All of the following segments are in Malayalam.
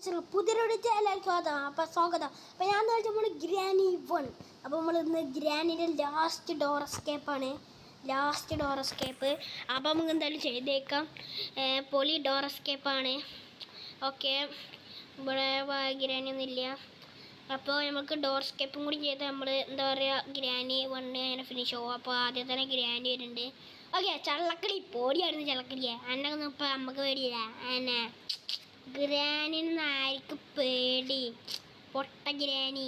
പുതിയൊരു സ്വാഗതം. അപ്പോൾ ഞാൻ നമ്മൾ ഗ്രാനി 1. അപ്പോൾ നമ്മൾ ഇന്ന് ഗ്രാനിയുടെ ലാസ്റ്റ് ഡോർ എസ്കേപ്പ്. അപ്പോൾ നമുക്ക് എന്തായാലും ചെയ്തേക്കാം. പൊളി ഡോർ എസ്കേപ്പാണ്. ഓക്കെ, ഇവിടെ ഗ്രാനി ഒന്നുമില്ല. അപ്പോൾ നമുക്ക് ഡോർ എസ്കേപ്പും കൂടി ചെയ്ത് നമ്മൾ എന്താ പറയുക ഗ്രാനി 1 അങ്ങനെ ഫിനിഷ് ആവും. അപ്പോൾ ആദ്യം തന്നെ ഗ്രാനി വരുന്നുണ്ട്. ഓക്കെ, ചള്ളക്കളി പൊടിയായിരുന്നു. ചള്ളക്കളിയെ എന്നൊന്നും ഇപ്പോൾ നമുക്ക് പേടിയില്ല. എന്നെ ഗ്രാനിന്ന് ആർക്ക് പേടി? പൊട്ട ഗ്രാനി.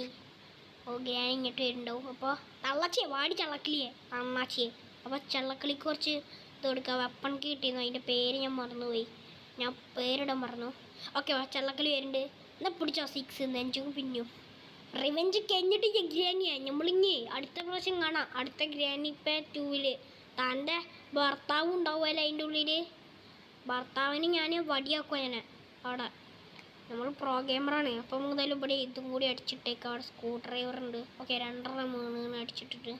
ഗ്രാനി ഇങ്ങോട്ട് വരുന്നുണ്ടാവും. അപ്പോൾ തള്ളച്ചിയെ വാടി ചള്ളക്കളിയെ അണ്ണാച്ചിയെ. അപ്പോൾ ചള്ളക്കളിക്ക് കുറച്ച് ഇത് കൊടുക്കുക. വെപ്പൺ കിട്ടിയിരുന്നു, അതിൻ്റെ പേര് ഞാൻ മറന്നുപോയി. ഞാൻ പേരിടാൻ മറന്നു. ഓക്കെ, ചള്ളക്കളി വരുന്നുണ്ട്. എന്നാൽ പിടിച്ചോ 6 നെഞ്ചും പിന്നും. റിവെഞ്ച് കഴിഞ്ഞിട്ട് ഗ്രാനിയാണ് നമ്മളിങ്ങി അടുത്ത പ്രാവശ്യം കാണാം. അടുത്ത ഗ്രാനി ഇപ്പം 2 തൻ്റെ ഭർത്താവും ഉണ്ടാവുമല്ലോ അതിൻ്റെ ഉള്ളിൽ. ഭർത്താവിന് ഞാൻ വടിയാക്കുക. ഞാൻ അവിടെ നമ്മൾ പ്രോ ഗെയിമറാണ്. അപ്പം എന്തായാലും ഇവിടെ ഇതും കൂടി അടിച്ചിട്ടേക്കാം. അവിടെ സ്ക്രൂ ഡ്രൈവർ ഉണ്ട്. ഓക്കെ, 2 അടിച്ചിട്ടിട്ട്.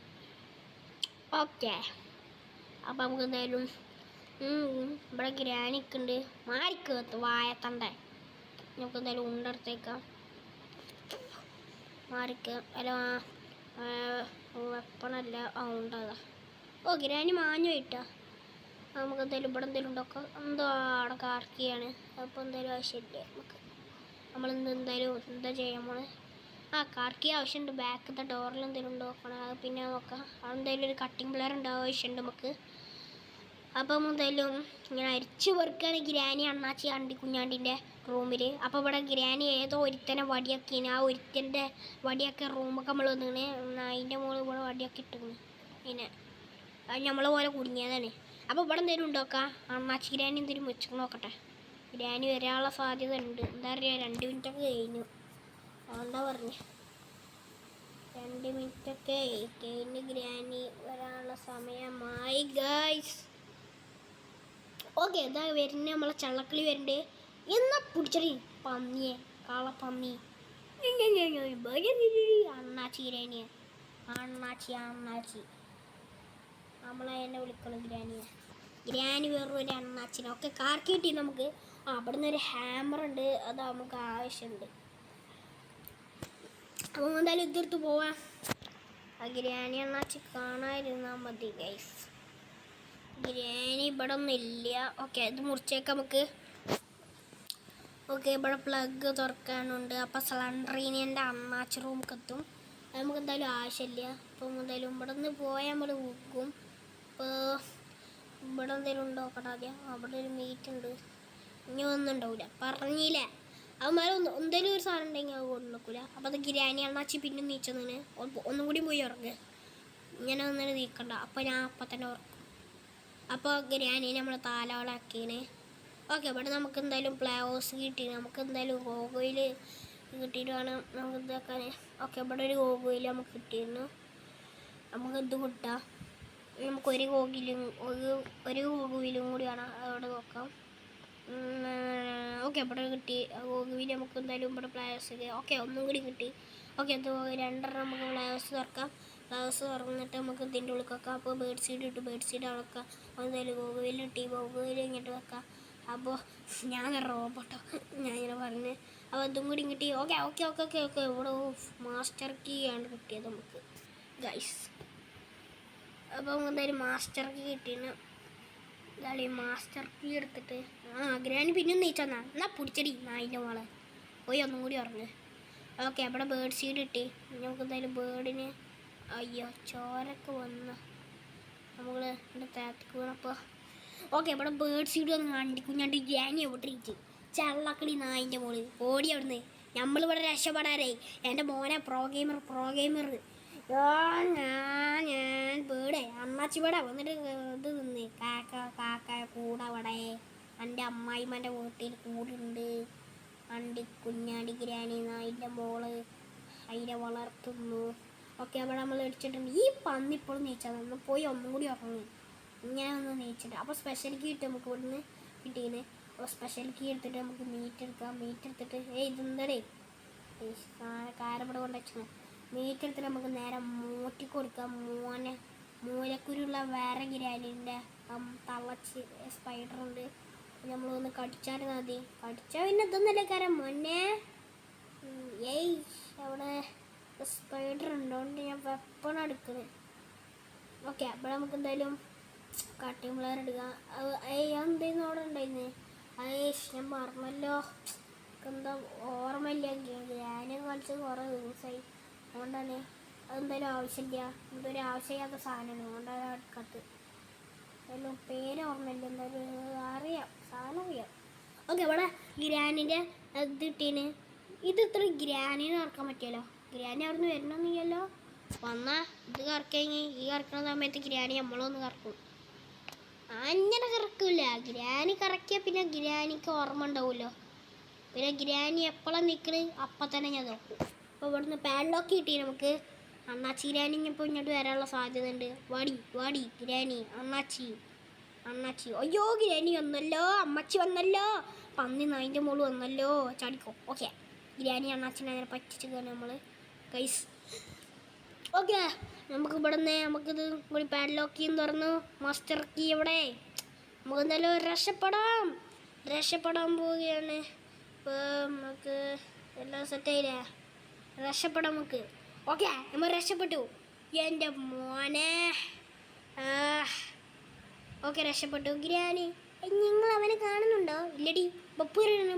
ഓക്കെ, അപ്പം നമുക്ക് എന്തായാലും ഇവിടെ ഗ്രാനിക്കുണ്ട്. മാറിക്കത്ത് വായത്തണ്ടേ. നമുക്ക് എന്തായാലും ഉണ്ടെടുത്തേക്കാം. മാറിക്ക് അല്ല വെപ്പണല്ല. ഉണ്ടാകാം. ഗ്രാനി മാഞ്ഞു പോയിട്ടാ. നമുക്ക് എന്തായാലും ഇവിടെ എന്തെങ്കിലും ഉണ്ടോ? എന്തോ അവിടെ കാർക്കിയാണ്. അപ്പോൾ എന്തായാലും ആവശ്യമില്ല നമുക്ക്. എന്തായാലും എന്താ ചെയ്യാൻ പോണേ? കാർക്കി ആവശ്യമുണ്ട്. ബാക്കത്തെ ഡോറിൽ എന്തെങ്കിലും ഉണ്ടോ നോക്കണം. അത് പിന്നെ നോക്കാം. അതെന്തായാലും ഒരു കട്ടിങ് പ്ലെയർ ഉണ്ടാവും ആവശ്യമുണ്ട് നമുക്ക്. അപ്പം എന്തായാലും ഇങ്ങനെ അരിച്ചു വെറുക്കുകയാണ് ഗ്രാനി അണ്ണാച്ചി അണ്ടി കുഞ്ഞാണ്ടിൻ്റെ റൂമിൽ. അപ്പോൾ ഇവിടെ ഗ്രാനി ഏതോ ഒരുത്തനെ വടിയാക്കിന്. ആ ഒരുത്തൻ്റെ വടിയൊക്കെ റൂമൊക്കെ നമ്മൾ വന്നിങ്ങനെ അതിൻ്റെ മുകളിൽ ഇവിടെ വടിയൊക്കെ ഇട്ടിരുന്നു. പിന്നെ അത് നമ്മളെ പോലെ കുടുങ്ങിയതാണ്. അപ്പോൾ ഇവിടെ എന്തെങ്കിലും ഉണ്ടോക്കാം. അണ്ണാച്ചി ഗ്രാനി എന്തെങ്കിലും വെച്ച് നോക്കട്ടെ. ഗ്രാനി വരാനുള്ള സാധ്യത ഉണ്ട്. എന്താ പറയുക, 2 മിനിറ്റൊക്കെ കഴിഞ്ഞു. എന്താ പറഞ്ഞു, 2 മിനിറ്റൊക്കെ കഴിഞ്ഞ് ഗ്രാനി വരാനുള്ള സമയമായി ഗൈസ്. ഓക്കെ, ഇതാ വരുന്നത് നമ്മളെ ചള്ളക്കളി വരണ്ടേ. എന്നാ പിടിച്ചടി പന്നിയെ, കാളപ്പന്നി. അണ്ണാച്ചി ഗ്രാനിയെ അണ്ണാച്ചി നമ്മളെ എന്നെ വിളിക്കണം ഗ്രാനി വേറൊരു അണ്ണാച്ചിനെ. ഒക്കെ കാർക്കി കിട്ടി നമുക്ക്. അവിടെ നിന്ന് ഒരു ഹാമർ ഉണ്ട്, അത് നമുക്ക് ആവശ്യമുണ്ട്. അപ്പോൾ എന്തായാലും ഇതെടുത്ത് പോവാം. ഗ്രാനി അണ്ണാച്ചി കാണാതിരുന്നാൽ മതി ഗൈസ്. ഗ്രാനി ഇവിടെ ഒന്നും ഇല്ല. ഓക്കെ, ഇത് മുറിച്ചേക്കാം നമുക്ക്. ഓക്കെ, ഇവിടെ പ്ലഗ് തുറക്കാനുണ്ട്. അപ്പോൾ സിലിണ്ടറിൻ്റെ അണ്ണാച്ചി റൂമൊക്കെ എത്തും. നമുക്ക് എന്തായാലും ആവശ്യമില്ല. അപ്പം എന്തായാലും ഇവിടെ നിന്ന് പോയാൽ നമ്മൾ നോക്കും. അപ്പോൾ ഇവിടെ എന്തെങ്കിലും ഉണ്ടോ നോക്കട്ടെ ആദ്യം. അവിടെ ഒരു മീറ്റ് ഉണ്ട്. ഇനി ഒന്നും ഉണ്ടാവില്ല, പറഞ്ഞില്ലേ. അവന്മാർ എന്തെങ്കിലും ഒരു സാധനം ഉണ്ടെങ്കിൽ അത് കൊണ്ടു നോക്കില്ല. അപ്പോൾ അത് ഗ്രാനി അണ്ണാച്ചി പിന്നെ നീച്ചതിന് ഒന്നും കൂടി പോയി ഉറങ്ങുക. ഇങ്ങനെ ഒന്നിനും നീക്കണ്ട. അപ്പോൾ ഞാൻ അപ്പം തന്നെ ഉറക്കും. അപ്പോൾ ഗ്രാനി നമ്മൾ താലോളാക്കീന്. ഓക്കെ, ഇവിടെ നമുക്ക് എന്തായാലും ഫ്ലവേഴ്സ് കിട്ടി. നമുക്ക് എന്തായാലും ഗോഗോയിൽ കിട്ടിയിട്ട് വേണം നമുക്ക് ഇതാക്കാൻ. ഓക്കെ, ഇവിടെ ഒരു ഗോഗോയിൽ നമുക്ക് കിട്ടിയിരുന്നു. നമുക്ക് ഇത് കിട്ടാം. നമുക്ക് ഒരു ഗോഗുവിലും കൂടി വേണം. അവിടെ നോക്കാം. ഓക്കെ, ഇവിടെ കിട്ടി. ഗോഗുവിൽ നമുക്ക് എന്തായാലും ഇവിടെ ഫ്ലവേഴ്സ്. ഓക്കെ, ഒന്നും കൂടി കിട്ടി. ഓക്കെ, അത് 2 നമുക്ക് ഫ്ലവേഴ്സ് തുറക്കാം. ഫ്ലവേഴ്സ് തുറന്നിട്ട് നമുക്ക് ഇതിൻ്റെ ഉള്ളിൽ വെക്കാം. അപ്പോൾ ബേർഡ് സീഡ് ഇട്ട് ബേർഡ് സീഡ് അവിടെ വെക്കാം. എന്തായാലും ഗോഗുവിൽ ഇട്ടി ഗോഗുവിൽ ഇങ്ങോട്ട് വെക്കാം. അപ്പോൾ ഞാൻ റോബോട്ടോ ഞാൻ ഇങ്ങനെ പറഞ്ഞ്. അപ്പോൾ അതും കൂടി കിട്ടി. ഓക്കെ ഇവിടെ മാസ്റ്റർ കീ ആണ് കിട്ടിയത് നമുക്ക് ഗൈസ്. അപ്പോൾ എന്തായാലും മാസ്റ്റർ കീ കിട്ടിയെന്ന്. ഇതാളി മാസ്റ്റർ കീ എടുത്തിട്ട് ഗ്രാനി പിന്നെ നീച്ചെന്നാ. എന്നാൽ പിടിച്ചടി അതിൻ്റെ മോളെ പോയി ഒന്നും കൂടി ഉറങ്ങ്. ഓക്കെ, അവിടെ ബേർഡ് സീഡ് കിട്ടി. നമുക്ക് എന്തായാലും ബേർഡിന് അയ്യോ ചോരൊക്കെ വന്ന് നമ്മൾ എൻ്റെ താഴത്തേക്ക് വീണപ്പോൾ. ഓക്കെ, ഇവിടെ ബേർഡ് സീഡ് വന്ന് കണ്ടി കുഞ്ഞാണ്ട് ഗ്രാനി എവിടെ ഇരിച്ച് ചള്ളക്കളി നായിൻ്റെ മോള് ഓടി അവിടുന്ന്. നമ്മളിവിടെ രക്ഷപ്പെടാറേ. എൻ്റെ മോനെ പ്രോ ഗെയിമർ ഞാൻ പേടെ അണ്ണാച്ചി പേടാ വന്നിട്ട് ഇത് തിന്ന് കാക്ക കൂടവിടെ എൻ്റെ അമ്മായിമ്മൻ്റെ വീട്ടിൽ കൂടുണ്ട്. അണ്ടി കുഞ്ഞാണ്ടി ഗ്രാനി നായിൻ്റെ മോള് അതിനെ വളർത്തുന്നു. ഓക്കെ, അവിടെ നമ്മൾ അടിച്ചിട്ടുണ്ട്. ഈ പന്നിപ്പോഴും നീച്ചാൽ ഒന്ന് പോയി ഒന്നും കൂടി ഉറങ്ങി. ഇങ്ങനെ ഒന്ന് നീച്ചിട്ട് അപ്പോൾ സ്പെഷ്യൽ കീ ഇട്ട് നമുക്ക് ഇവിടുന്ന് കിട്ടീന്. അപ്പോൾ സ്പെഷ്യൽ കീ എടുത്തിട്ട് നമുക്ക് മീറ്റ് എടുക്കാം. മീറ്റ് എടുത്തിട്ട് ഇതെന്തടേ കാരപ്പട കൊണ്ട് വെച്ചാൽ മീറ്റ് എടുത്തിട്ട് നമുക്ക് നേരെ മൂട്ടി കൊടുക്കാം. മൂലക്കുരുള്ള വേറെ ഗ്രാനിൻ്റെ തള്ളച്ച് സ്പൈഡറുണ്ട്. നമ്മളൊന്ന് കടിച്ചാൽ മതി. കടിച്ചാൽ പിന്നെ ഇതൊന്നല്ലേ കാരം മോനെ. ഏയ് അവിടെ സ്പൈഡർ ഉണ്ടോണ്ട് ഞാൻ വെപ്പൺ എടുക്കുന്നത്. ഓക്കെ, അപ്പോൾ നമുക്ക് എന്തായാലും കട്ടിങ് പ്ലെയർ എടുക്കാം. എന്തെങ്കിലും അവിടെ ഉണ്ടായിരുന്നേ. ഞാൻ മറന്നല്ലോ. എന്താ ഓർമ്മയില്ല. ഞാനൊക്കെ കളിച്ചത് കുറേ ദിവസമായി. അതുകൊണ്ടാണ് അതെന്തായാലും ആവശ്യമില്ല. ഇതൊരു ആവശ്യമില്ലാത്ത സാധനമാണ്. അതുകൊണ്ടാണ് എടുക്കാത്തത്. എന്തായാലും പേര് ഓർമ്മയില്ല. എന്തായാലും അറിയാം, സാധനം അറിയാം. ഓക്കെ, ഇവിടെ ഗ്രാനിൻ്റെ ഇത് കിട്ടീന്. ഇത് ഇത്ര ഗ്രാനിന് കറക്കാൻ പറ്റുമല്ലോ. ഗ്രാനി അവിടെ നിന്ന് വരണമെന്നില്ലല്ലോ. വന്നാൽ ഇത് കറക്കഴിഞ്ഞ് ഈ കറക്കുന്ന സമയത്ത് ഗ്രാനി നമ്മളൊന്ന് കറക്കും. അങ്ങനെ കറക്കില്ല. ഗ്രാനി കറക്കിയാൽ പിന്നെ ഗ്രാനിക്ക് ഓർമ്മ ഉണ്ടാവുമല്ലോ. പിന്നെ ഗ്രാനി എപ്പോഴാണ് നിൽക്കുന്നത് അപ്പം തന്നെ ഞാൻ നോക്കും. അപ്പോൾ ഇവിടുന്ന് പാഡ്ലോക്ക് കിട്ടി നമുക്ക്. അണ്ണാച്ചി ഗ്രാനി ഇപ്പോൾ ഇങ്ങോട്ട് വരാനുള്ള സാധ്യത ഉണ്ട്. വാടി വാടി ഗ്രാനി, അണ്ണാച്ചി അണ്ണാച്ചി. അയ്യോ ഗ്രാനി വന്നല്ലോ, അമ്മച്ചി വന്നല്ലോ, പന്നി നായിൻ്റെ മോള് വന്നല്ലോ, ചാടിക്കോ. ഓക്കെ, ഗ്രാനി അണ്ണാച്ചിനെ അങ്ങനെ പറ്റിച്ചതാണ് നമ്മൾ ഗൈസ്. ഓക്കെ, നമുക്ക് ഇവിടെ നിന്ന് നമുക്കിത് കൂടി പാഡ്ലോക്ക് കീന്ന് തുറന്നു. മാസ്റ്റർ കീ ഇവിടെ. നമുക്ക് എന്തായാലും രക്ഷപ്പെടാൻ പോവുകയാണ്. ഇപ്പോൾ നമുക്ക് എല്ലാം സെറ്റായില്ലേ? രക്ഷപ്പെടാം നമുക്ക്. ഓക്കെ, നമ്മൾ രക്ഷപ്പെട്ടു. എൻ്റെ മോനെ. ഓക്കെ, രക്ഷപ്പെട്ടു. ഗ്രാനി നിങ്ങൾ അവനെ കാണുന്നുണ്ടോ? ഇല്ലടി. ബപ്പൂരാണ്.